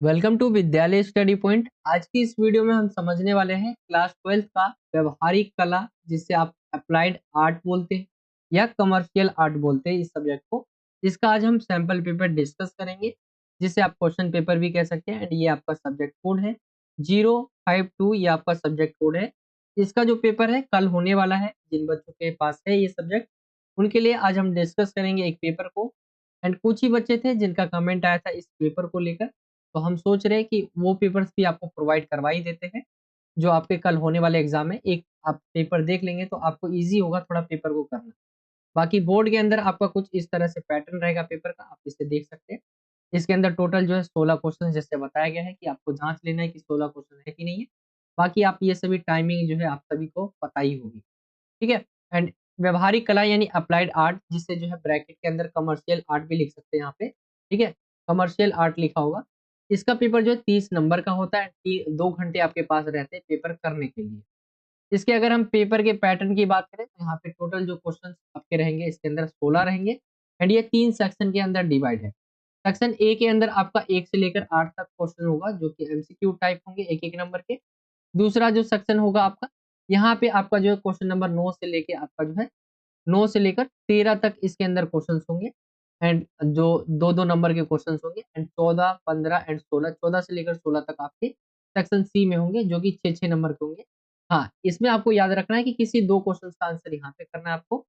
Welcome to विद्यालय study point. आज की इस वीडियो में हम समझने वाले हैं क्लास 12th का व्यवहारिक कला, जिसे आप अप्लाइड आर्ट बोलते हैं या कमर्शियल आर्ट बोलते हैं इस सब्जेक्ट को। इसका आज हम सैंपल पेपर डिस्कस करेंगे, जिसे आप क्वेश्चन पेपर भी कह सकते हैं। एंड ये आपका सब्जेक्ट कोड है 052, ये आपका सब्जेक्ट कोड है। इसका जो पेपर है कल होने वाला है। जिन बच्चों के पास है ये सब्जेक्ट, उनके लिए आज हम डिस्कस करेंगे एक पेपर को। एंड कुछ ही बच्चे थे जिनका कमेंट आया था इस पेपर को लेकर, तो हम सोच रहे हैं कि वो पेपर्स भी आपको प्रोवाइड करवा ही देते हैं जो आपके कल होने वाले एग्जाम में। एक आप पेपर देख लेंगे तो आपको इजी होगा थोड़ा पेपर को करना। बाकी बोर्ड के अंदर आपका कुछ इस तरह से पैटर्न रहेगा पेपर का, आप इसे देख सकते हैं। इसके अंदर टोटल जो है 16 क्वेश्चन जैसे बताया गया है कि आपको जांच लेना है कि 16 क्वेश्चन है कि नहीं है। बाकी आप ये सभी टाइमिंग जो है आप सभी को पता ही होगी, ठीक है। एंड व्यवहारिक कला यानी अप्लाइड आर्ट, जिससे जो है ब्रैकेट के अंदर कमर्शियल आर्ट भी लिख सकते हैं यहाँ पे, ठीक है। कमर्शियल आर्ट लिखा होगा। इसका पेपर जो है 30 नंबर का होता है। 2 घंटे आपके पास रहते हैं पेपर करने के लिए। इसके अगर हम पेपर के पैटर्न की बात करें तो यहाँ पे टोटल जो क्वेश्चन आपके रहेंगे इसके अंदर 16 रहेंगे। एंड ये 3 सेक्शन के अंदर डिवाइड है। सेक्शन ए के अंदर आपका 1 से लेकर 8 तक क्वेश्चन होगा, जो कि एमसीक्यू टाइप होंगे एक एक नंबर के। दूसरा जो सेक्शन होगा आपका, यहाँ पे आपका जो है क्वेश्चन नंबर 9 से लेके आपका जो है 9 से लेकर 13 तक इसके अंदर क्वेश्चंस होंगे। एंड जो 2-2 नंबर के क्वेश्चंस होंगे। एंड 14, 15 एंड 16, 14 से लेकर 16 तक आपके सेक्शन सी में होंगे, जो कि 6-6 नंबर के होंगे। हाँ, इसमें आपको याद रखना है कि किसी 2 क्वेश्चंस का आंसर यहाँ पे करना है आपको,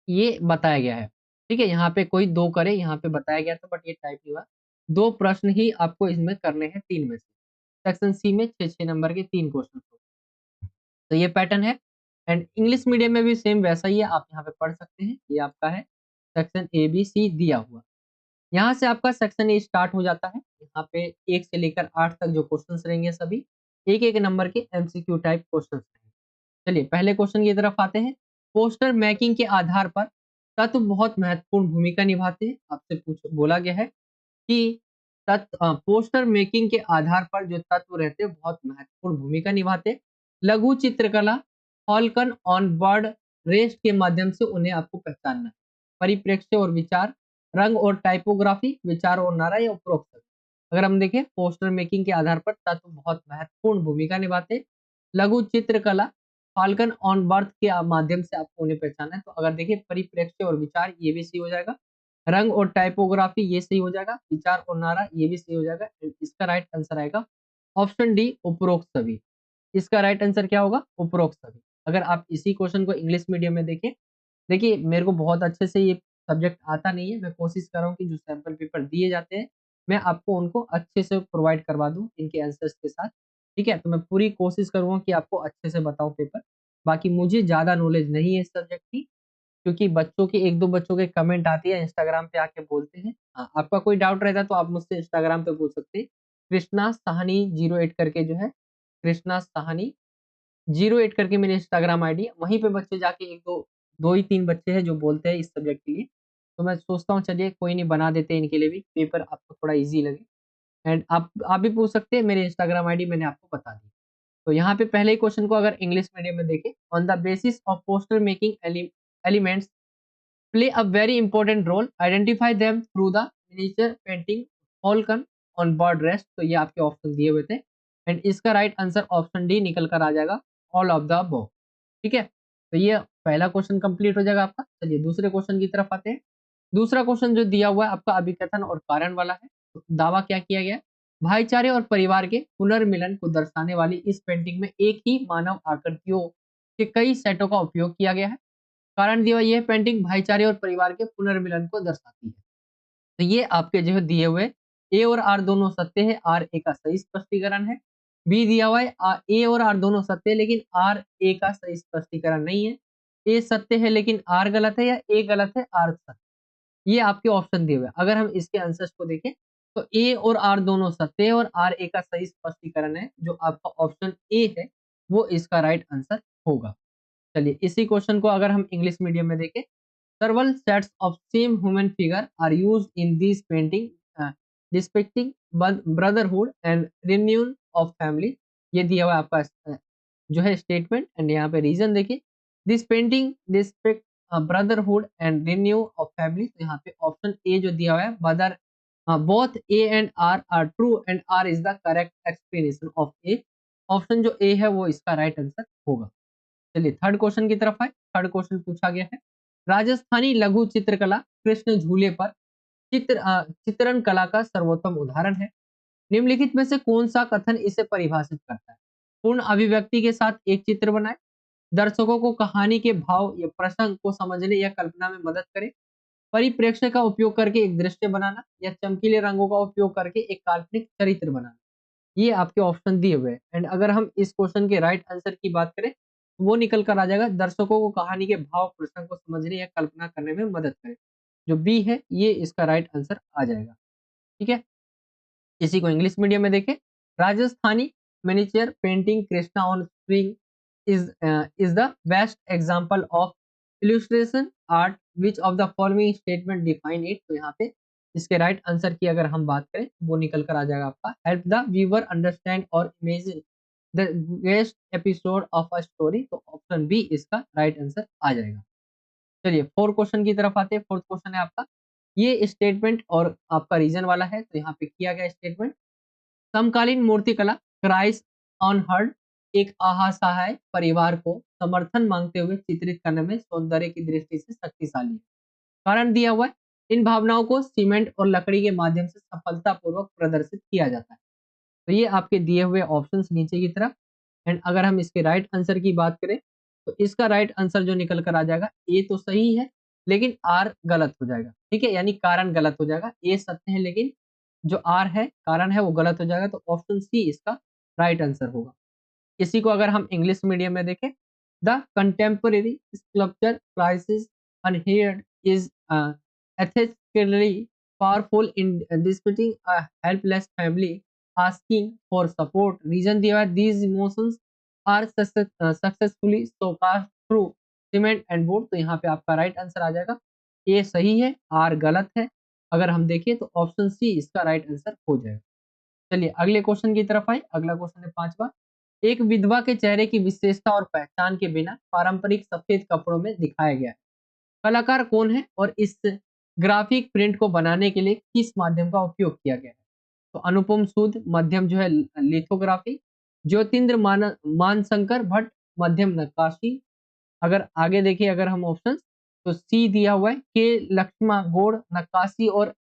ये बताया गया है। ठीक है, यहाँ पे कोई 2 करे, यहाँ पे बताया गया था बट ये टाइप नहीं हुआ। 2 प्रश्न ही आपको इसमें करने हैं 3 में से। सेक्शन सी में 6-6 नंबर के 3 क्वेश्चन होंगे। तो ये पैटर्न है। एंड इंग्लिश मीडियम में भी सेम वैसा ही है, आप यहाँ पे पढ़ सकते हैं। ये आपका है सेक्शन ए बी सी दिया हुआ। यहाँ से आपका सेक्शन ए स्टार्ट हो जाता है। यहाँ पे 1 से लेकर 8 तक जो क्वेश्चंस रहेंगे सभी एक एक नंबर के एमसीक्यू टाइप क्वेश्चंस रहेंगे। चलिए पहले क्वेश्चन की तरफ आते हैं। पोस्टर मेकिंग के आधार पर तत्व बहुत महत्वपूर्ण भूमिका निभाते हैं। आपसे पूछ बोला गया है कि पोस्टर मेकिंग के आधार पर जो तत्व रहते हैं बहुत महत्वपूर्ण भूमिका निभाते हैं। लघु चित्रकला, फॉल्कन ऑन बर्ड रेस्ट के माध्यम से उन्हें आपको पहचानना है। परिप्रेक्ष्य और विचार, रंग और टाइपोग्राफी, विचार और नारा या उपरोक्त। अगर हम देखें पोस्टर मेकिंग के आधार पर तत्व बहुत महत्वपूर्ण भूमिका निभाते हैं। लघु चित्रकला, फाल्कन ऑन बर्थ के माध्यम से आपको उन्हें पहचानना है। तो अगर देखिए परिप्रेक्ष्य और विचार, ये भी सही हो जाएगा। रंग और टाइपोग्राफी, ये सही हो जाएगा। विचार और नारा, ये भी सही हो जाएगा। इसका राइट आंसर आएगा ऑप्शन डी, उपरोक्त सभी। इसका राइट आंसर क्या होगा? उपरोक्त सभी। अगर आप इसी क्वेश्चन को इंग्लिश मीडियम में देखें, देखिए मेरे को बहुत अच्छे से ये सब्जेक्ट आता नहीं है। मैं कोशिश कर रहा हूँ कि जो सैंपल पेपर दिए जाते हैं मैं आपको उनको अच्छे से प्रोवाइड करवा दूं इनके आंसर्स के साथ। ठीक है, तो मैं पूरी कोशिश करूंगा कि आपको अच्छे से बताऊं पेपर। बाकी मुझे ज्यादा नॉलेज नहीं है इस सब्जेक्ट की, क्योंकि बच्चों के 1-2 बच्चों के कमेंट आती है इंस्टाग्राम पे आके बोलते हैं। हाँ, आपका कोई डाउट रहता है तो आप मुझसे इंस्टाग्राम पे पूछ सकते हैं। कृष्णा साहनी 08 करके जो है, कृष्णा साहनी 08 करके मेरी इंस्टाग्राम आईडी है। वहीं पे बच्चे जाके 1-2 2 ही 3 बच्चे हैं जो बोलते हैं इस सब्जेक्ट के लिए। तो मैं सोचता हूँ चलिए कोई नहीं, बना देते हैं इनके लिए भी पेपर, आपको थोड़ा ईज़ी लगे। एंड आप भी पूछ सकते हैं, मेरे इंस्टाग्राम आईडी मैंने आपको बता दी। तो यहाँ पे पहले ही क्वेश्चन को अगर इंग्लिश मीडियम में देखें, on the basis of poster making elements play a very important role. Identify them through the miniature painting Falcon on bird rest. तो ये आपके ऑप्शन दिए हुए थे। एंड इसका राइट आंसर ऑप्शन डी निकल कर आ जाएगा, ऑल ऑफ द अबव। ठीक है, तो ये पहला क्वेश्चन कंप्लीट हो जाएगा आपका। चलिए दूसरे क्वेश्चन की तरफ आते हैं। दूसरा क्वेश्चन जो दिया हुआ है आपका अभिकथन और कारण वाला है। तो दावा क्या किया गया है? भाईचारे और परिवार के पुनर्मिलन को दर्शाने वाली इस पेंटिंग में एक ही मानव आकृतियों के कई सेटों का उपयोग किया गया है। कारण दिया हुआ, यह पेंटिंग भाईचारे और परिवार के पुनर्मिलन को दर्शाती है। तो ये आपके जो है दिए हुए ए और आर दोनों सत्य है, आर ए का सही स्पष्टीकरण है। बी दिया हुआ है ए और आर दोनों सत्य है लेकिन आर ए का सही स्पष्टीकरण नहीं है। ए सत्य है लेकिन आर गलत है, या ए गलत है आर सत्य। ये आपके ऑप्शन दिए हुए हैं। अगर हम इसके आंसर्स को देखें तो ए और आर दोनों सत्य है और आर ए का सही स्पष्टीकरण है। जो आपका ऑप्शन ए है वो इसका राइट आंसर होगा। चलिए इसी क्वेश्चन को अगर हम इंग्लिश मीडियम में देखें, several sets of same human figure are used in this painting, depicting brotherhood and reunion of family। ये दिया हुआ है आपका जो है स्टेटमेंट। एंड यहाँ पे रीजन देखिए, this painting depicts brotherhood and renew of family. तो यहाँ पे ऑप्शन ए जो दिया हुआ है both A and R are true and R is the correct explanation of A. Option जो ए है वो इसका राइट आंसर होगा। चलिए थर्ड क्वेश्चन की तरफ आए। थर्ड क्वेश्चन पूछा गया है, राजस्थानी लघु चित्रकला कृष्ण झूले पर चित्रण कला का सर्वोत्तम उदाहरण है। निम्नलिखित में से कौन सा कथन इसे परिभाषित करता है? पूर्ण अभिव्यक्ति के साथ एक चित्र बनाए, दर्शकों को कहानी के भाव या प्रसंग को समझने या कल्पना में मदद करे, परिप्रेक्ष्य का उपयोग करके एक दृश्य बनाना, या चमकीले रंगों का उपयोग करके एक काल्पनिक चरित्र बनाना। ये आपके ऑप्शन दिए हुए हैं। एंड अगर हम इस क्वेश्चन के राइट आंसर की बात करें तो वो निकल कर आ जाएगा, दर्शकों को कहानी के भाव प्रसंग को समझने या कल्पना करने में मदद करे। जो बी है ये इसका राइट आंसर आ जाएगा। ठीक है, इसी को इंग्लिश मीडियम में देखें। Rajasthani miniature painting Krishna on spring is the best example of illustration art, which of the following statement define it. तो यहाँ पे इसके राइट आंसर की अगर हम बात करें वो निकल कर आ जाएगा आपका, हेल्प द व्यूअर अंडरस्टैंड और imagine the guest episode of a story. तो ऑप्शन बी इसका राइट आंसर आ जाएगा। चलिए फोर्थ क्वेश्चन की तरफ आते हैं। फोर्थ क्वेश्चन है आपका, ये स्टेटमेंट और आपका रीजन वाला है। तो यहाँ पे किया गया स्टेटमेंट, समकालीन मूर्तिकला क्राइस्ट ऑन हर्ड एक असहाय परिवार को समर्थन मांगते हुए चित्रित करने में सौंदर्य की दृष्टि से शक्तिशाली है। कारण दिया हुआ है, इन भावनाओं को सीमेंट और लकड़ी के माध्यम से सफलतापूर्वक प्रदर्शित किया जाता है। तो ये आपके दिए हुए ऑप्शंस नीचे की तरफ। एंड अगर हम इसके राइट आंसर की बात करें तो इसका राइट आंसर जो निकल कर आ जाएगा, ए तो सही है लेकिन आर गलत हो जाएगा। ठीक है, यानी कारण गलत हो जाएगा, ए सत्य है लेकिन जो आर है कारण है वो गलत हो जाएगा। तो ऑप्शन सी इसका राइट आंसर होगा। इसी को अगर हम इंग्लिश मीडियम में देखें, the contemporary sculpture crisis unheard is ethically powerful in disputing a helpless family asking for support। Reason दिया है, these emotions are successfully showcased through cement and wood। तो यहाँ पे आपका राइट आंसर आ जाएगा, ए सही है आर गलत है। अगर हम देखें तो ऑप्शन सी इसका राइट आंसर हो जाएगा। चलिए अगले क्वेश्चन की तरफ आए। अगला क्वेश्चन है पांचवा, एक विधवा के चेहरे की विशेषता और पहचान के बिना पारंपरिक सफेद कपड़ों में दिखाया गया है। कलाकार कौन है और इस ग्राफिक प्रिंट को बनाने के लिए किस माध्यम का उपयोग किया गया है? तो अनुपम सूद मध्यम जो है लिथोग्राफी, ज्योतिन्द्र मानशंकर भट्ट मध्यम नक्काशी। अगर आगे देखिए अगर हम ऑप्शन, तो सी दिया हुआ है के लक्ष्मा गोड़ नक्काशी और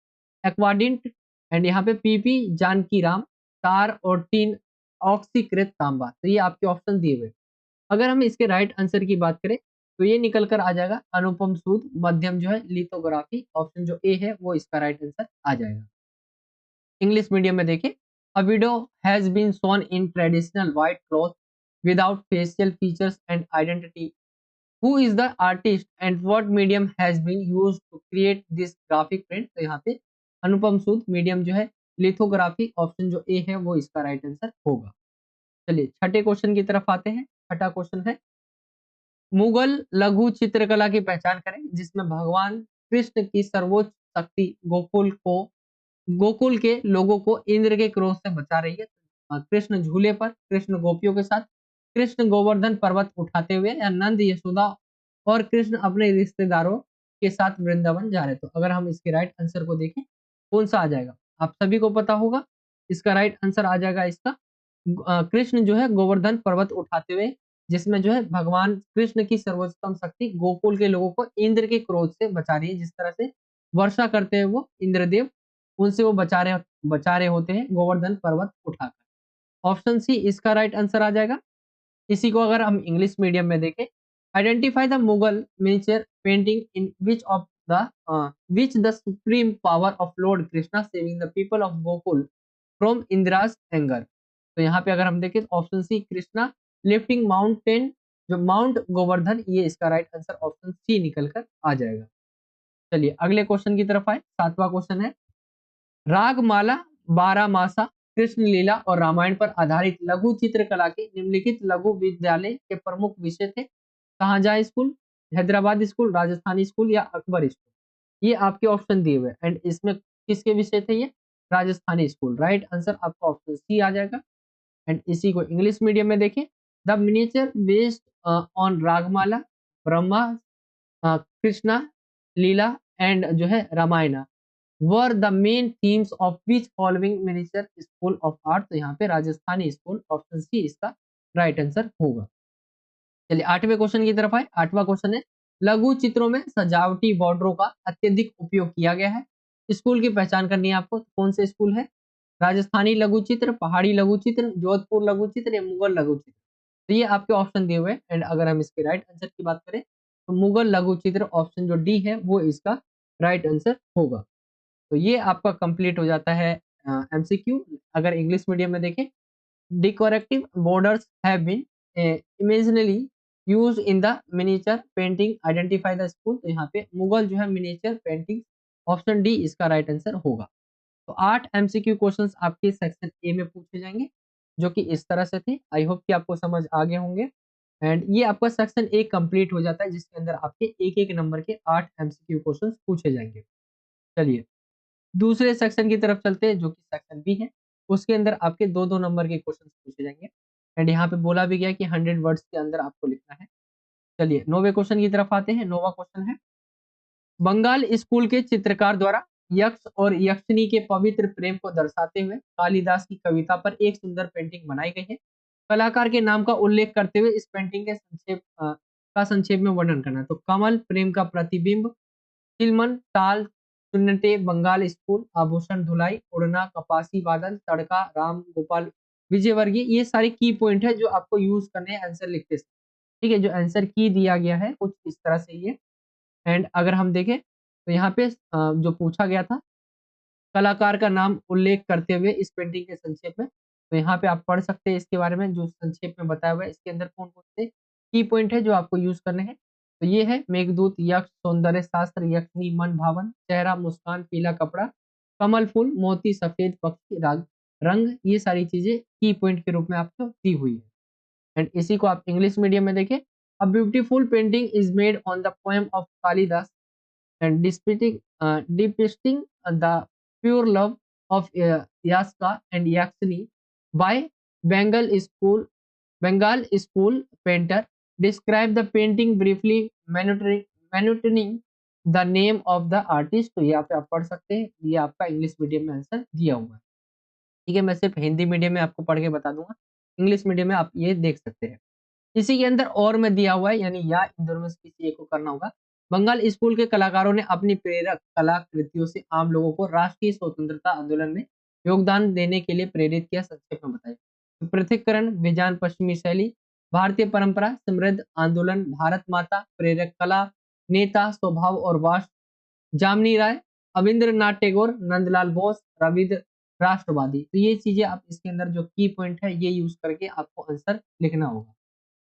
एक्वाडिंट। एंड यहाँ पे पीपी जानकी राम तार और टीन ऑक्सीकृत तांबा। तो ये आपके ऑप्शन दिए हुए। अगर हम इसके राइट आंसर की बात करें तो ये निकल कर आ जाएगा अनुपम सूद मध्यम जो है लिथोग्राफी। ऑप्शन जो ए है वो इसका राइट आंसर आ जाएगा। इंग्लिश मीडियम में देखें, a widow has been shown in traditional white cloth without facial features and identity. Who is the artist and what medium has been used to create this graphic print? तो यहाँ पे अनुपम सूद medium जो है lithography. Option जो A है वो इसका right answer होगा। चलिए छठे क्वेश्चन की तरफ आते हैं। छठा क्वेश्चन है, मुगल लघु चित्रकला की पहचान करें जिसमें भगवान कृष्ण की सर्वोच्च शक्ति गोकुल के लोगों को इंद्र के क्रोध से बचा रही है। कृष्ण झूले पर, कृष्ण गोपियों के साथ, कृष्ण गोवर्धन पर्वत उठाते हुए, या नंद यशोदा और कृष्ण अपने रिश्तेदारों के साथ वृंदावन जा रहे। तो अगर हम इसके राइट आंसर को देखें कौन सा आ जाएगा, आप सभी को पता होगा इसका राइट आंसर आ जाएगा इसका कृष्ण जो है गोवर्धन पर्वत उठाते हुए, जिसमें जो है भगवान कृष्ण की सर्वोत्तम शक्ति गोकुल के लोगों को इंद्र के क्रोध से बचा रही है। जिस तरह से वर्षा करते हैं वो इंद्रदेव, उनसे वो बचा रहे होते हैं गोवर्धन पर्वत उठाकर। ऑप्शन सी इसका राइट आंसर आ जाएगा। इसी को अगर हम इंग्लिश मीडियम में देखें, identify the Mughal miniature painting in which the supreme power of lord Krishna saving the people of Gokul from Indra's anger. तो यहाँ पे अगर हम देखें तो option C Krishna lifting mountain जो माउंट गोवर्धन, ये इसका राइट आंसर ऑप्शन सी निकल कर आ जाएगा। चलिए अगले क्वेश्चन की तरफ आए। सातवां क्वेश्चन है, रागमाला बारामासा कृष्ण लीला और रामायण पर आधारित लघु चित्रकला के निम्नलिखित लघु विद्यालय के प्रमुख विषय थे। Shahjahan school, Hyderabad school, Rajasthani school या अकबर स्कूल। ये आपके ऑप्शन दिए हुए एंड इसमें किसके विषय थे ये, राजस्थानी स्कूल। राइट आंसर आपका ऑप्शन सी आ जाएगा। एंड इसी को इंग्लिश मीडियम में देखें, the miniature based on Ragamala Brahma Krishna Leela and जो है Ramayana were the main themes of which following miniature school of art. तो यहाँ पे राजस्थानी स्कूल, ऑप्शन सी इसका राइट आंसर होगा। चलिए 8वें क्वेश्चन की तरफ आए। 8वां क्वेश्चन है, लघु चित्रों में सजावटी बॉर्डरों का अत्यधिक उपयोग किया गया है। स्कूल की पहचान करनी है आपको, कौन से स्कूल है? राजस्थानी लघु चित्र, पहाड़ी लघु चित्र, जोधपुर लघु चित्र या मुगल लघु चित्र। तो ये आपके ऑप्शन दिए हुए हैं एंड अगर हम इसके राइट आंसर की बात करें तो मुगल लघु चित्र ऑप्शन जो डी है वो इसका राइट आंसर होगा। तो ये आपका कंप्लीट हो जाता है एमसीक्यू। अगर इंग्लिश मीडियम में देखें, decorative borders have been imaginally used in the miniature painting, identify the school। तो यहाँ पे मुगल जो है मिनिएचर पेंटिंग, ऑप्शन डी इसका राइट आंसर होगा। तो 8 एमसीक्यू क्वेश्चंस आपके सेक्शन ए में पूछे जाएंगे जो कि इस तरह से थे। आई होप कि आपको समझ आ गए होंगे एंड ये आपका सेक्शन ए कंप्लीट हो जाता है जिसके अंदर आपके एक एक नंबर के 8 एमसीक्यू क्वेश्चंस पूछे जाएंगे। चलिए दूसरे सेक्शन की तरफ चलते हैं जो कि सेक्शन बी है। उसके अंदर आपके 2-2 नंबर के क्वेश्चंस पूछे जाएंगे एंड यहाँ पे बोला भी गया कि 100 वर्ड्स के अंदर आपको लिखना है। चलिए 9वें क्वेश्चन की तरफ आते हैं। 9वां क्वेश्चन है, बंगाल स्कूल के चित्रकार द्वारा यक्ष और यक्षिणी के पवित्र प्रेम को दर्शाते हुए कालिदास की कविता पर एक सुंदर पेंटिंग बनाई गई है। कलाकार के नाम का उल्लेख करते हुए इस पेंटिंग के संक्षेप में वर्णन करना। तो कमल, प्रेम का प्रतिबिंब, चिलमन, ताल, सुन्नटे, बंगाल स्कूल, आभूषण, धुलाई, उड़ना, कपासी बादल, तड़का, राम गोपाल विजयवर्गीय। ये सारे की पॉइंट है जो आपको यूज करने हैं आंसर लिखते समय। ठीक है, जो आंसर की दिया गया है कुछ इस तरह से ये। एंड अगर हम देखें तो यहाँ पे जो पूछा गया था कलाकार का नाम उल्लेख करते हुए इस पेंटिंग के संक्षेप में, तो यहाँ पे आप पढ़ सकते हैं इसके बारे में जो संक्षेप में बताया हुआ है। इसके अंदर कौन कौन से की पॉइंट है जो आपको यूज करने हैं। तो ये है मेघदूत, यक्ष, सौंदर्य शास्त्र, यक्षिणी, मन भावन, चेहरा, मुस्कान, पीला कपड़ा, कमल फूल, मोती, सफेद पक्षी, राग, रंग। ये सारी चीजें की पॉइंट के रूप में आपको दी हुई है। एंड इसी को आप इंग्लिश मीडियम में देखें, a beautiful painting is made on the poem of Kalidas and depicting the pure love of Yaska and Yakshini by Bengal school Bengal school painter. Describe the painting briefly, mentioning the name of the artist। तो यहाँ पे आप पढ़ सकते हैं, ये आपका English medium में आंसर दिया हुआ है। ठीक है, मैं सिर्फ हिंदी मीडियम में आपको पढ़ के बता दूंगा, इंग्लिश मीडियम में आप ये देख सकते हैं। इसी के अंदर और में दिया हुआ है यानी या इन दोनों में से किसी एक को करना होगा। बंगाल स्कूल के कलाकारों ने अपनी प्रेरक कलाकृतियों से आम लोगों को राष्ट्रीय स्वतंत्रता आंदोलन में योगदान देने के लिए प्रेरित किया। संक्षेप में बताइए। तो पृथक्करण, विजान पश्चिमी शैली, भारतीय परंपरा, समृद्ध आंदोलन, भारत माता, प्रेरक कला, नेता, स्वभाव और वास, जामनी राय, अविंद्रनाथ टैगोर, नंदलाल बोस, रविंद्र राष्ट्रवादी। तो ये चीजें आप इसके अंदर जो की पॉइंट है ये यूज करके आपको आंसर लिखना होगा।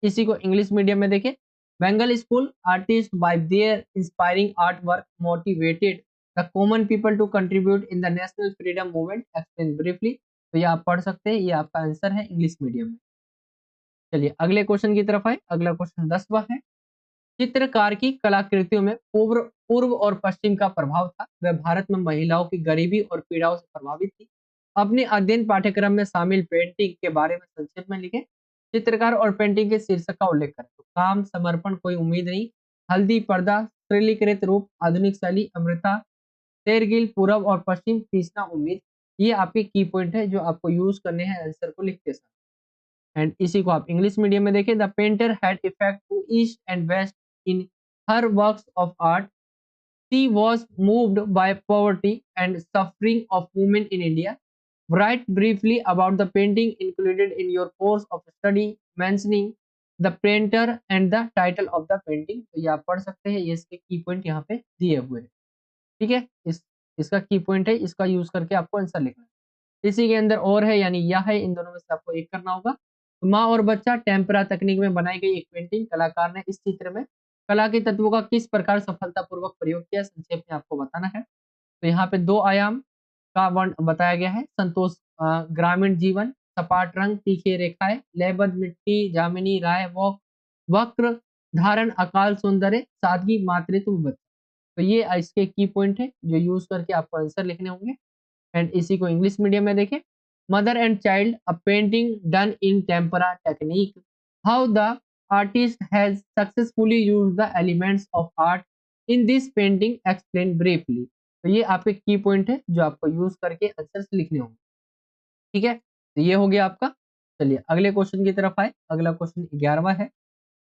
इसी को इंग्लिश मीडियम में देखें, Bengal school artist by their inspiring art work motivated the common people to contribute in the national freedom movement, explain briefly. तो ये आप पढ़ सकते हैं, ये आपका आंसर है इंग्लिश मीडियम में। चलिए अगले क्वेश्चन की तरफ आए। अगला क्वेश्चन 10वां है, चित्रकार की कलाकृतियों में पूर्व पूर्व और पश्चिम का प्रभाव था। वह भारत में महिलाओं की गरीबी और पीड़ाओं से प्रभावित थी। अपने अध्ययन पाठ्यक्रम में शामिल पेंटिंग के बारे में संक्षेप में लिखें। चित्रकार और पेंटिंग के शीर्षक का उल्लेख करें। तो काम, समर्पण, कोई उम्मीद नहीं, हल्दी, पर्दा, सरलीकृत रूप, आधुनिक शैली, अमृता, शेरगिल, पूर्व और पश्चिम, तीसरा उम्मीद। ये आपके की पॉइंट है जो आपको यूज करने हैं आंसर को लिखते समय। एंड इसी को आप इंग्लिश मीडियम में देखें, the painter had effect to east and west in her works of art. She was moved by poverty and suffering of women in India. Write briefly about the painting included in your course of study, mentioning the painter and the title of the painting। तो ये आप पढ़ सकते हैं, ये इसके की point यहाँ पे दिए हुए हैं। ठीक है, इसका की पॉइंट है, इसका यूज करके आपको आंसर लिखना है। इसी के अंदर और है यानी यह है, इन दोनों में से आपको एक करना होगा। तो माँ और बच्चा टेम्परा तकनीक में बनाई गई एक पेंटिंग, कलाकार ने इस चित्र में कला के तत्वों का किस प्रकार सफलतापूर्वक प्रयोग किया, संक्षेप में आपको बताना है। तो यहाँ पे 2 आयाम का वर्ण बताया गया है। संतोष, ग्रामीण जीवन, सपाट रंग, तीखे रेखाएं, लयबद्ध मिट्टी, जामिनी राय, वक्र धारण, अकाल सौंदर्य, सादगी, मातृत्व, बच्चा। तो ये इसके की पॉइंट है जो यूज करके आपको आंसर लिखने होंगे। एंड इसी को इंग्लिश मीडियम में देखें, mother and child, a painting done in tempera technique, how the artist has successfully used the elements of art in this painting, explain briefly। तो ये आपके की पॉइंट है जो आपको यूज करके आंसर्स लिखने होंगे। ठीक है, तो ये हो गया आपका। चलिए अगले क्वेश्चन की तरफ आए। अगला क्वेश्चन 11वां है।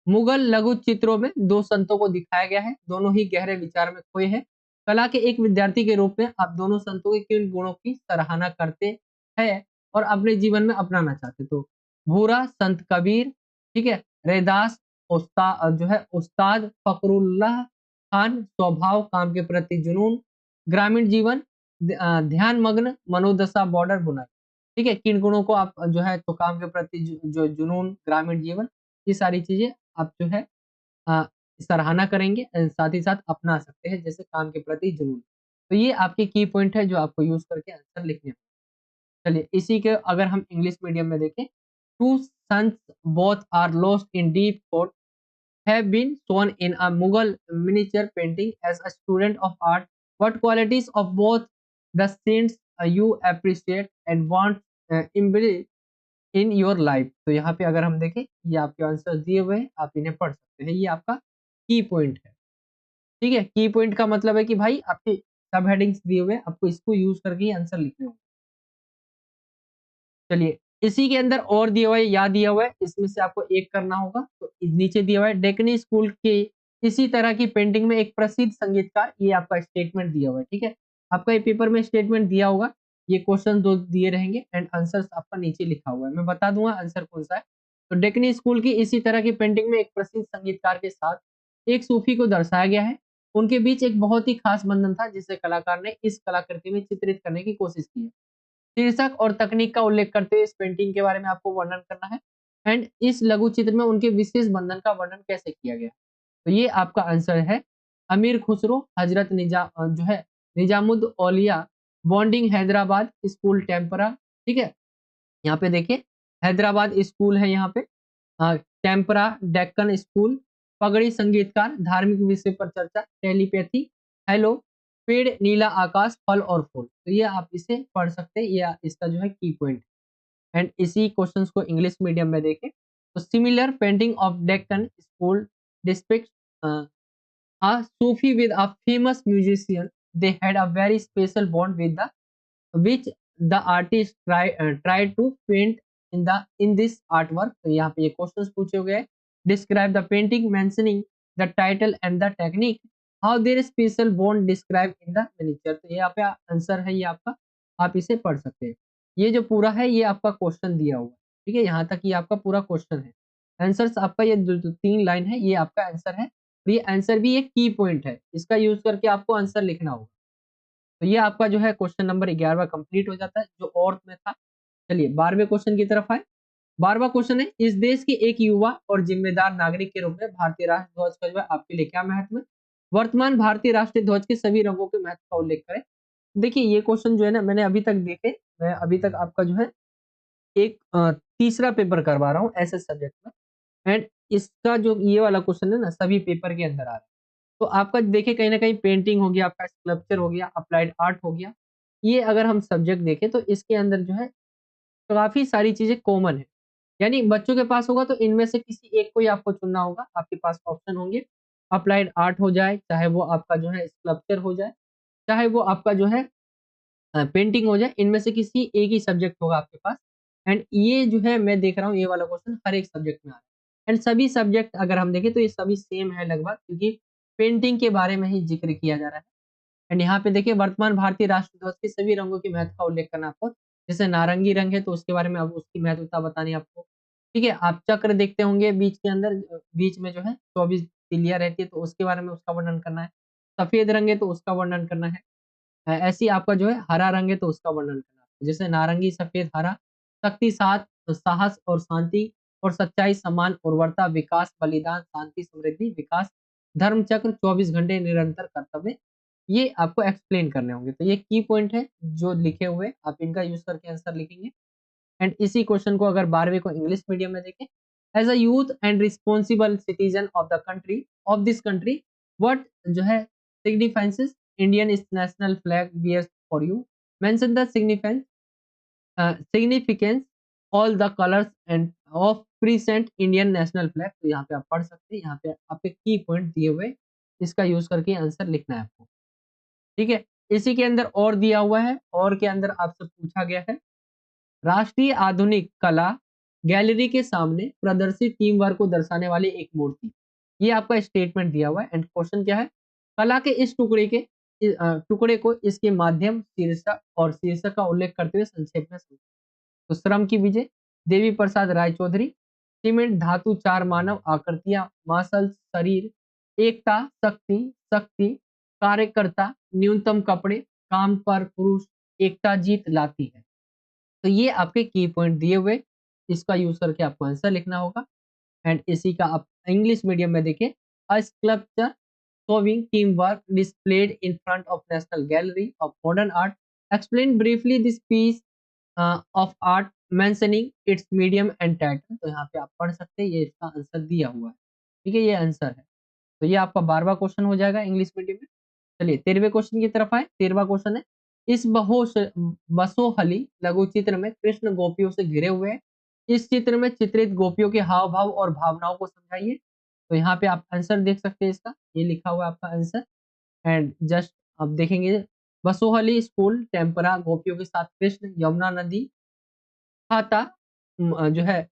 मुगल लघु चित्रों में दो संतों को दिखाया गया है, दोनों ही गहरे विचार में खोए हैं। कला के एक विद्यार्थी के रूप में आप दोनों संतों के किन गुणों की सराहना करते हैं और अपने जीवन में अपनाना चाहते? तो भूरा संत कबीर, ठीक है, रैदास उस्ताद जो है उस्ताद फखरुल्लाह खान, स्वभाव काम के प्रति जुनून, ग्रामीण जीवन ध्यान मग्न मनोदशा बॉर्डर बुनाई। ठीक है, किन गुणों को आप जो है तो काम के प्रति जो जुनून, ग्रामीण जीवन, ये सारी चीजें आप जो है अ, सराहना करेंगे, साथ ही साथ अपना सकते हैं जैसे काम के प्रति जुनून। तो ये आपके की पॉइंट है जो आपको यूज करके आंसर लिखने हैं। चलिए इसी के अगर हम इंग्लिश मीडियम में देखें, two sons both are lost in deep thought have been shown in a Mughal miniature painting as a student of art. What qualities of both the saints you appreciate and want embodied in your life? तो यहाँ पे अगर हम देखें, ये आपके answer दिए हुए हैं, आप इन्हें पढ़ सकते हैं। ये आपका की पॉइंट है। ठीक है, की पॉइंट का मतलब है कि भाई आपके सब हेडिंग्स दिए हुए हैं, आपको इसको यूज करके ही आंसर लिखने होंगे। चलिए इसी के अंदर और दिया हुआ है, या दिया हुआ है, इसमें से आपको एक करना होगा। तो नीचे दिया हुआ है डेकनी स्कूल के इसी तरह की पेंटिंग में एक प्रसिद्ध संगीतकार, ये आपका स्टेटमेंट दिया हुआ है। ठीक है, आपका ये पेपर में स्टेटमेंट दिया होगा, ये क्वेश्चन दो दिए रहेंगे एंड आंसर आपका नीचे लिखा हुआ है। मैं बता दूंगा आंसर कौन सा है। तो डेकनी स्कूल की इसी तरह की पेंटिंग में एक प्रसिद्ध संगीतकार के साथ एक सूफी को दर्शाया गया है। उनके बीच एक बहुत ही खास बंधन था जिसे कलाकार ने इस कलाकृति में चित्रित करने की कोशिश की है। शीर्षक और तकनीक का उल्लेख करते हुए इस पेंटिंग के बारे में आपको वर्णन करना है एंड इस लघु चित्र में उनके विशेष बंधन का वर्णन कैसे किया गया। तो ये आपका आंसर है अमीर खुसरो हजरत जो है निजामुद्द औलिया बॉन्डिंग हैदराबाद स्कूल टेम्परा। ठीक है, यहाँ पे देखिए हैदराबाद स्कूल है, यहाँ पे टेम्परा डेक्कन स्कूल, पगड़ी संगीतकार, धार्मिक विषय पर चर्चा, टेलीपैथी, हेलो, पेड़ नीला आकाश फल और फूल। तो ये आप इसे पढ़ सकते हैं, ये इसका जो है की पॉइंट। एंड इसी क्वेश्चंस को इंग्लिश मीडियम में देखें तो similar painting of Deccan school district a Sufi with a famous musician. They had a very special bond with the which the artist tried to paint in this artwork. तो यहाँ पे ये questions पूछे गए। Describe the painting mentioning the title and the technique. How their special bond described in the miniature. तो ये यहाँ पे आंसर है, ये आपका, आप इसे पढ़ सकते हैं। ये जो पूरा है ये आपका क्वेश्चन दिया हुआ है। ठीक है, यहाँ तक ये आपका पूरा क्वेश्चन है। आंसर आपका ये तीन लाइन है, ये आपका आंसर है। तो ये आंसर भी एक की पॉइंट है, इसका यूज करके आपको आंसर लिखना होगा। तो ये आपका जो है क्वेश्चन नंबर 11वां कंप्लीट हो जाता है जो और में था। चलिए 12वें क्वेश्चन की तरफ आए। 12वां क्वेश्चन है, इस देश के एक युवा और जिम्मेदार नागरिक के रूप में भारतीय राष्ट्र ध्वज का जो है आपके लिए क्या महत्व है? वर्तमान भारतीय राष्ट्रीय ध्वज के सभी रंगों के महत्व का उल्लेख करें। देखिए ये क्वेश्चन जो है ना, मैंने अभी तक देखे, मैं अभी तक आपका जो है एक तीसरा पेपर करवा रहा हूँ ऐसे सब्जेक्ट में एंड इसका जो ये वाला क्वेश्चन है ना सभी पेपर के अंदर आ रहा है। तो आपका देखिए कहीं ना कहीं पेंटिंग हो गया, आपका स्कल्पचर हो गया, अप्लाइड आर्ट हो गया, ये अगर हम सब्जेक्ट देखें तो इसके अंदर जो है काफी सारी चीजें कॉमन है। यानी बच्चों के पास होगा तो इनमें से किसी एक को ही आपको चुनना होगा। आपके पास ऑप्शन होंगे, अप्लाइड आर्ट हो जाए, चाहे वो आपका जो है स्कल्पचर हो जाए, चाहे वो आपका जो है पेंटिंग हो जाए, इनमें से किसी एक ही सब्जेक्ट होगा आपके पास। एंड ये जो है मैं देख रहा हूँ ये वाला क्वेश्चन हर एक सब्जेक्ट में आ रहा है एंड सभी सब्जेक्ट अगर हम देखें तो ये सभी सेम है लगभग, क्योंकि पेंटिंग के बारे में ही जिक्र किया जा रहा है। एंड यहाँ पे देखिए वर्तमान भारतीय राष्ट्रीय ध्वज के सभी रंगों की महत्व का उल्लेख करना आपको। जैसे नारंगी रंग है तो उसके बारे में अब उसकी महत्वता बतानी है आपको। ठीक है, आप चक्र देखते होंगे बीच के अंदर, बीच में जो है 24 तिलिया रहती है तो उसके बारे में उसका वर्णन करना है। सफेद रंग है तो उसका वर्णन करना है। ऐसे ही आपका जो है हरा रंग है तो उसका वर्णन करना है। जैसे नारंगी सफेद हरा, शक्ति साथ साहस और शांति और सच्चाई सम्मान उर्वरता विकास बलिदान शांति समृद्धि विकास धर्म चक्र 24 घंटे निरंतर कर्तव्य, ये आपको एक्सप्लेन करने होंगे। तो ये की पॉइंट है जो लिखे हुए, आप इनका यूज करके आंसर लिखेंगे। एंड इसी क्वेश्चन को अगर 12वीं को इंग्लिश मीडियम में देखें, as a youth and responsible citizen of the country of this country what जो है significances Indian national flag bears for you, mention the significance all the colours and of present Indian national flag. तो यहाँ पे आप पढ़ सकते हैं, यहाँ पे आपके की पॉइंट दिए हुए, इसका यूज करके आंसर लिखना है आपको। ठीक है, इसी के अंदर और दिया हुआ है, और के अंदर आपसे पूछा गया है राष्ट्रीय आधुनिक कला गैलरी के सामने प्रदर्शित टीम वर्क को दर्शाने वाली एक मूर्ति। ये आपका स्टेटमेंट दिया हुआ है एंड क्वेश्चन क्या है, कला के इस टुकड़े को इसके माध्यम शीर्षक और शीर्षक का उल्लेख करते हुए संक्षेप में समझाइए। तो श्रम की विजय, देवी प्रसाद राय चौधरी, सीमेंट धातु चार मानव आकृतियां, मासल शरीर, एकता शक्ति, शक्ति कार्यकर्ता, न्यूनतम कपड़े, काम पर पुरुष, एकता जीत लाती है। तो ये आपके की पॉइंट दिए हुए, इसका यूज करके आपको आंसर लिखना होगा। एंड इसी का आप इंग्लिश मीडियम में देखिए, अ sculpture showing teamwork displayed in front of National Gallery of Modern Art. Explain briefly this piece of art mentioning its medium and title. तो यहाँ पे आप पढ़ सकते हैं, ये इसका आंसर दिया हुआ है। ठीक है, ये आंसर है। तो ये आपका 12वां क्वेश्चन हो जाएगा इंग्लिश मीडियम में। चलिए 13वें क्वेश्चन की तरफ आए। 13वां क्वेश्चन है, इस बसोहली लघु चित्र में कृष्ण गोपियों से घिरे हुए हैं। इस चित्र में चित्रित गोपियों के हाव भाव और भावनाओं को समझाइए। तो यहाँ पे आप आंसर देख सकते हैं इसका, ये लिखा हुआ है आपका आंसर। एंड जस्ट अब देखेंगे, बसोहली स्कूल टेम्परा गोपियों के साथ कृष्ण, यमुना नदी खाता जो है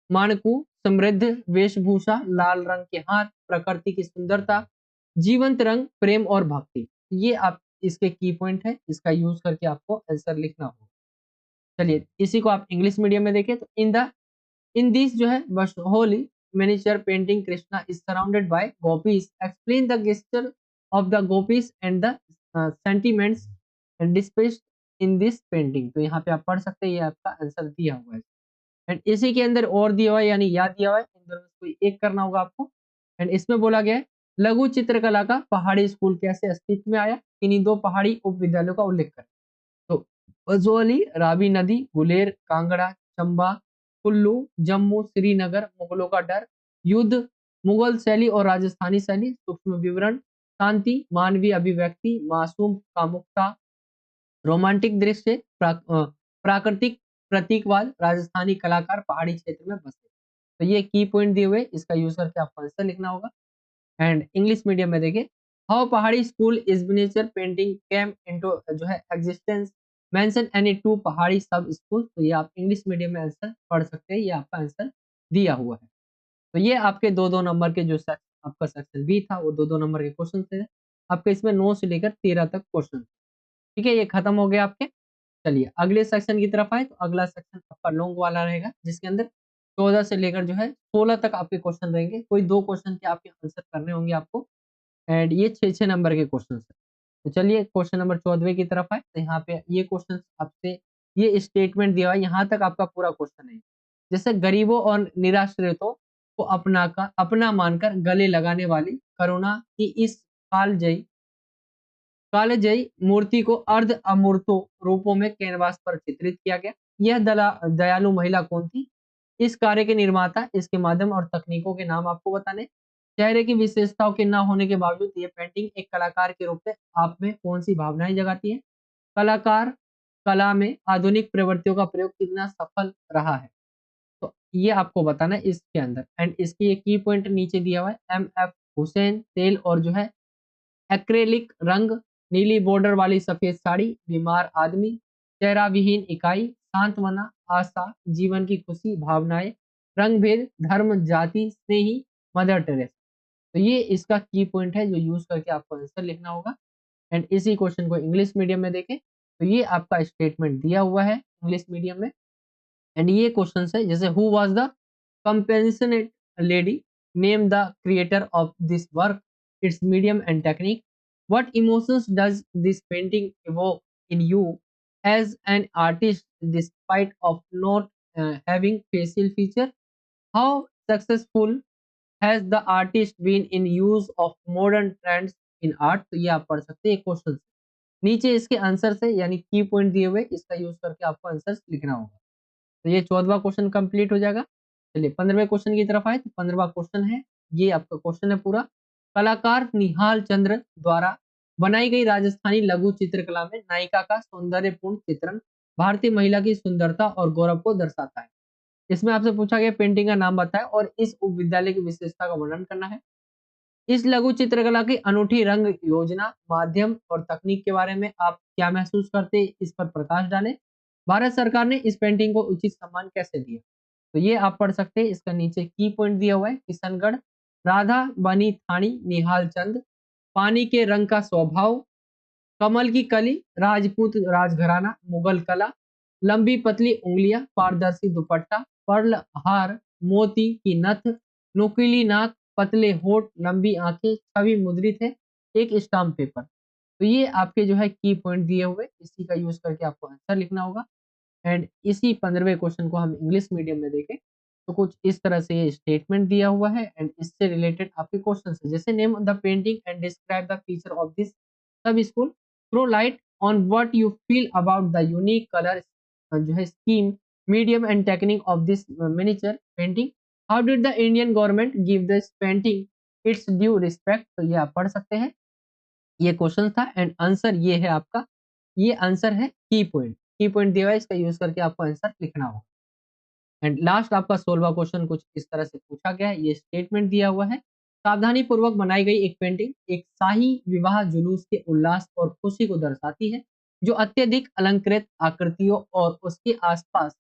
मानकू समृद्ध वेशभूषा, लाल रंग के हाथ, प्रकृति की सुंदरता, जीवंत रंग, प्रेम और भक्ति। ये आप इसके की पॉइंट है, इसका यूज करके आपको आंसर लिखना होगा। चलिए इसी को आप इंग्लिश मीडियम में देखें तो इन दिस जो है Holi miniature painting Krishna is surrounded by gopis. Explain the gesture of the gopis and the sentiments displayed in this painting. तो यहाँ पे आप पढ़ सकते हैं, ये आपका आंसर दिया हुआ है। एंड इसी के अंदर और दिया हुआ है, यानी याद दिया हुआ है, इन दोनों में कोई एक करना होगा आपको। एंड इसमें बोला गया है लघु चित्रकला का पहाड़ी स्कूल कैसे अस्तित्व में आया, इन्हीं दो पहाड़ी उप विद्यालयों का उल्लेख करें। तो बजौली, रावी नदी, गुलेर, कांगड़ा, चंबा, कुल्लू, जम्मू, श्रीनगर, मुगलों का डर, युद्ध, मुगल शैली और राजस्थानी शैली, सूक्ष्म विवरण, शांति, मानवीय अभिव्यक्ति, मासूम कामुकता, रोमांटिक दृश्य, प्राकृतिक प्रतीकवाद, राजस्थानी कलाकार पहाड़ी क्षेत्र में बसे। तो ये की पॉइंट दिए हुए, इसका यूज करके आपको आंसर लिखना होगा। एंड इंग्लिश मीडियम में देखिए, हाउ पहाड़ी school is miniature painting came into जो है एग्जिस्टेंस, मेंशन एनी टू पहाड़ी सब स्कूल। तो ये आप इंग्लिश मीडियम में आंसर पढ़ सकते हैं, ये आपका आंसर दिया हुआ है। तो ये आपके 2-2 नंबर के जो सेक्शन आपका सेक्शन बी था, वो 2-2 नंबर के क्वेश्चन थे। आपके इसमें 9 से लेकर 13 तक क्वेश्चन। ठीक है, ये खत्म हो गया आपके। चलिए अगले सेक्शन की तरफ आए तो अगला सेक्शन आपका लॉन्ग वाला रहेगा, जिसके अंदर 14 से लेकर जो है 16 तक आपके क्वेश्चन रहेंगे। कोई 2 क्वेश्चन के आपके आंसर करने होंगे आपको। एंड ये 6-6 नंबर के क्वेश्चन है। तो चलिए क्वेश्चन नंबर 14वें की तरफ आए तो यहाँ पे ये क्वेश्चन आपसे ये स्टेटमेंट दिया हुआ है, यहाँ तक आपका पूरा क्वेश्चन है। जैसे गरीबों और निराश्रितों को अपना मानकर गले लगाने वाली करुणा की इस कालजयी कालजयी मूर्ति को अर्ध अमूर्तों रूपों में कैनवास पर चित्रित किया गया। यह दयालु महिला कौन थी? इस कार्य के निर्माता, इसके माध्यम और तकनीकों के नाम आपको बताने। चेहरे की विशेषताओं के न होने के बावजूद ये पेंटिंग एक कलाकार के रूप में आप में कौन सी भावनाएं जगाती है? कलाकार कला में आधुनिक प्रवृत्तियों का प्रयोग कितना सफल रहा है? तो ये आपको बताना है इसके अंदर। एंड इसकी एक की पॉइंट नीचे दिया हुआ है, एम एफ हुसैन, तेल और जो है एक्रेलिक रंग, नीली बॉर्डर वाली सफेद साड़ी, बीमार आदमी, चेहरा विहीन इकाई, सांत्वना, आशा, जीवन की खुशी, भावनाएं, रंग भेद, धर्म, जाति, स्नेही, मदर टेरेसा। तो ये इसका की पॉइंट है जो यूज करके आपको आंसर लिखना होगा। एंड इसी क्वेश्चन को इंग्लिश मीडियम में देखें तो ये आपका स्टेटमेंट दिया हुआ है इंग्लिश मीडियम में। एंड ये क्वेश्चन है जैसे who was the compassionate lady, name the creator of this work, its medium and technique, what emotions does this painting evoke in you as an artist despite of not having facial feature, how successful has the artist been in use of modern trends in art। तो ये आप पढ़ सकते हैं question. नीचे इसके answer से यानी की पॉइंट दिए हुए, इसका यूज करके आपको आंसर लिखना होगा। तो ये 14वां क्वेश्चन कंप्लीट हो जाएगा। चलिए 15वें क्वेश्चन की तरफ आए तो 15वां क्वेश्चन है, ये आपका क्वेश्चन है पूरा, कलाकार निहाल चंद्र द्वारा बनाई गई राजस्थानी लघु चित्रकला में नायिका का सौंदर्यपूर्ण चित्रण भारतीय महिला की सुंदरता और गौरव को दर्शाता है। इसमें आपसे पूछा गया पेंटिंग का नाम बताएं और इस उप विद्यालय की विशेषता का वर्णन करना है। इस लघु चित्रकला की अनूठी रंग योजना, माध्यम और तकनीक के बारे में आप क्या महसूस करते हैं, इस पर प्रकाश डालें। भारत सरकार ने इस पेंटिंग को उचित सम्मान कैसे दिया? तो ये आप पढ़ सकते हैं। इसका नीचे की पॉइंट दिया हुआ है। किशनगढ़, राधा बनी थानी, निहाल चंद, पानी के रंग का स्वभाव, कमल की कली, राजपूत राजघराना, मुगल कला, लंबी पतली उंगलियां, पारदर्शी दुपट्टा, पर्ल हार, मोती की नथ, नुकीली नाक, पतले होठ, लंबी आंखें, छवि मुद्रित है, एक स्टाम्प पेपर। तो ये आपके जो है की पॉइंट दिए हुए, इसी का यूज करके आपको आंसर लिखना होगा। एंड इसी 15वें क्वेश्चन को हम इंग्लिश मीडियम में देखें तो कुछ इस तरह से ये स्टेटमेंट दिया हुआ है एंड इससे रिलेटेड आपके क्वेश्चन है, जैसे name the painting and describe the feature of this sub school, throw light on what you feel about the unique colour जो है scheme, medium and technique of this miniature painting, how did the Indian government give this painting its due respect. तो ये आप पढ़ सकते हैं। ये question था एंड आंसर ये है आपका, ये आंसर है की पॉइंट दिया हुआ है, इसका यूज करके आपको आंसर लिखना होगा। एंड लास्ट आपका 16वां क्वेश्चन कुछ इस तरह से पूछा गया है, ये स्टेटमेंट दिया हुआ है। सावधानी पूर्वक बनाई गई एक पेंटिंग एक शाही विवाह जुलूस के उल्लास और खुशी को दर्शाती है, जो अत्यधिक अलंकृत आकृतियों और उसके आसपास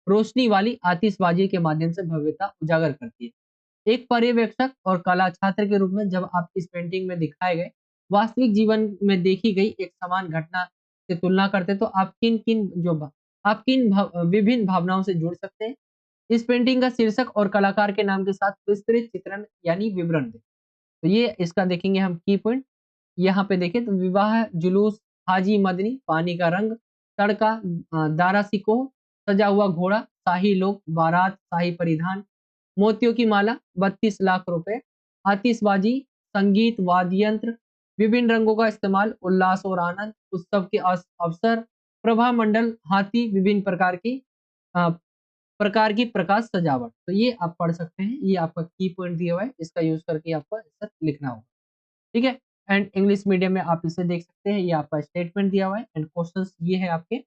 रोशनी वाली आतिशबाजी के माध्यम से भव्यता उजागर करती है। एक पर्यवेक्षक और कला छात्र के रूप में जब आप इस पेंटिंग में दिखाए गए वास्तविक जीवन में देखी गई एक समान घटना से तुलना करते तो आप विभिन्न भावनाओं से जुड़ सकते हैं। इस पेंटिंग का शीर्षक और कलाकार के नाम के साथ विस्तृत चित्रण यानी विवरण दें। तो ये इसका देखेंगे हम की पॉइंट। यहाँ पे देखें तो विवाह जुलूस, हाजी मदनी, पानी का रंग, तड़का, दारा सिकोह, सजा हुआ घोड़ा, शाही लोग, बारात, शाही परिधान, मोतियों की माला, 32 लाख रुपए, आतिशबाजी, संगीत, वाद्य यंत्र, विभिन्न रंगों का इस्तेमाल, उल्लास और आनंद, उत्सव के अवसर, प्रभा मंडल, हाथी, विभिन्न अ, प्रकार की प्रकाश सजावट। तो ये आप पढ़ सकते हैं। ये आपका की पॉइंट दिया हुआ है, इसका यूज करके आपको आंसर लिखना होगा। ठीक है। एंड इंग्लिश मीडियम में आप इसे देख सकते हैं। ये आपका स्टेटमेंट दिया हुआ है एंड क्वेश्चंस ये है आपके।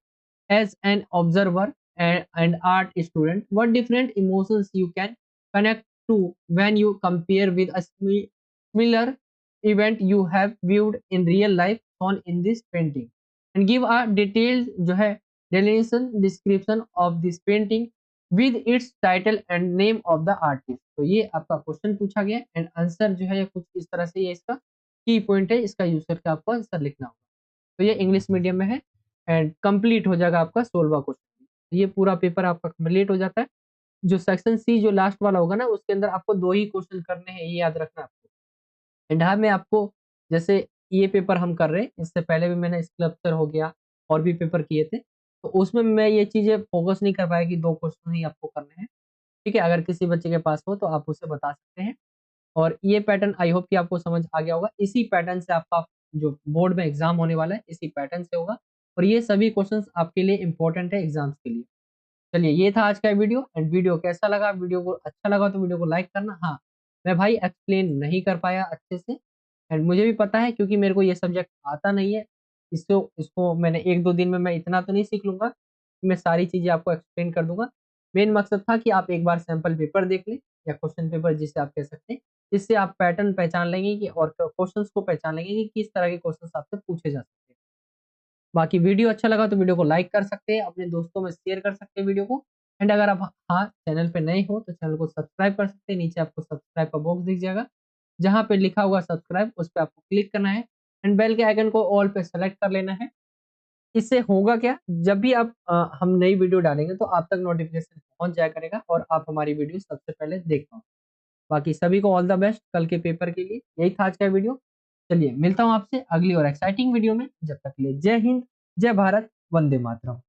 As an observer and art student, what different emotions you can connect to when you compare with a similar event you have viewed in real life on in this painting and give a detailed जो है delineation description of this painting with its title and name of the artist. तो ये आपका question पूछा गया and answer जो है ये कुछ इस तरह से, ये इसका की पॉइंट है, इसका यूज करके आपको आंसर लिखना होगा। तो ये इंग्लिश मीडियम में है एंड कंप्लीट हो जाएगा आपका 16वां क्वेश्चन। ये पूरा पेपर आपका कंप्लीट हो जाता है। जो सेक्शन सी जो लास्ट वाला होगा ना, उसके अंदर आपको 2 ही क्वेश्चन करने हैं, ये याद रखना आपको। एंड हाँ, मैं आपको जैसे ये पेपर हम कर रहे हैं, इससे पहले भी मैंने स्कल्पचर हो गया और भी पेपर किए थे, तो उसमें मैं ये चीज़ें फोकस नहीं कर पाया कि 2 क्वेश्चन ही आपको करने हैं। ठीक है, अगर किसी बच्चे के पास हो तो आप उसे बता सकते हैं। और ये पैटर्न आई होप कि आपको समझ आ गया होगा। इसी पैटर्न से आपका जो बोर्ड में एग्जाम होने वाला है, इसी पैटर्न से होगा और ये सभी क्वेश्चंस आपके लिए इंपॉर्टेंट है एग्जाम्स के लिए। चलिए, ये था आज का वीडियो एंड वीडियो कैसा लगा? वीडियो को अच्छा लगा तो वीडियो को लाइक करना। हाँ, मैं भाई एक्सप्लेन नहीं कर पाया अच्छे से एंड मुझे भी पता है, क्योंकि मेरे को ये सब्जेक्ट आता नहीं है। इसको इसको मैंने 1-2 दिन में मैं इतना तो नहीं सीख लूँगा कि मैं सारी चीज़ें आपको एक्सप्लेन कर दूँगा। मेन मकसद था कि आप एक बार सैंपल पेपर देख लें या क्वेश्चन पेपर जिसे आप कह सकते हैं। इससे आप पैटर्न पहचान लेंगे कि और क्वेश्चंस को पहचान लेंगे कि किस तरह के क्वेश्चंस आपसे पूछे जा सकते हैं। बाकी वीडियो अच्छा लगा तो वीडियो को लाइक कर सकते हैं, अपने दोस्तों में शेयर कर सकते हैं वीडियो को एंड अगर आप हाँ चैनल पे नए हो तो चैनल को सब्सक्राइब कर सकते हैं। नीचे आपको सब्सक्राइब का बॉक्स दिख जाएगा, जहाँ पे लिखा हुआ सब्सक्राइब, उस पे आपको क्लिक करना है एंड बेल के आइकन को ऑल पे सेलेक्ट कर लेना है। इससे होगा क्या, जब भी आप हम नई वीडियो डालेंगे तो आप तक नोटिफिकेशन पहुंच जाया करेगा और आप हमारी वीडियो सबसे पहले देख पाओ। बाकी सभी को ऑल द बेस्ट कल के पेपर के लिए। यही था आज का वीडियो। चलिए, मिलता हूँ आपसे अगली और एक्साइटिंग वीडियो में। जब तक के लिए जय हिंद, जय भारत, वंदे मातरम।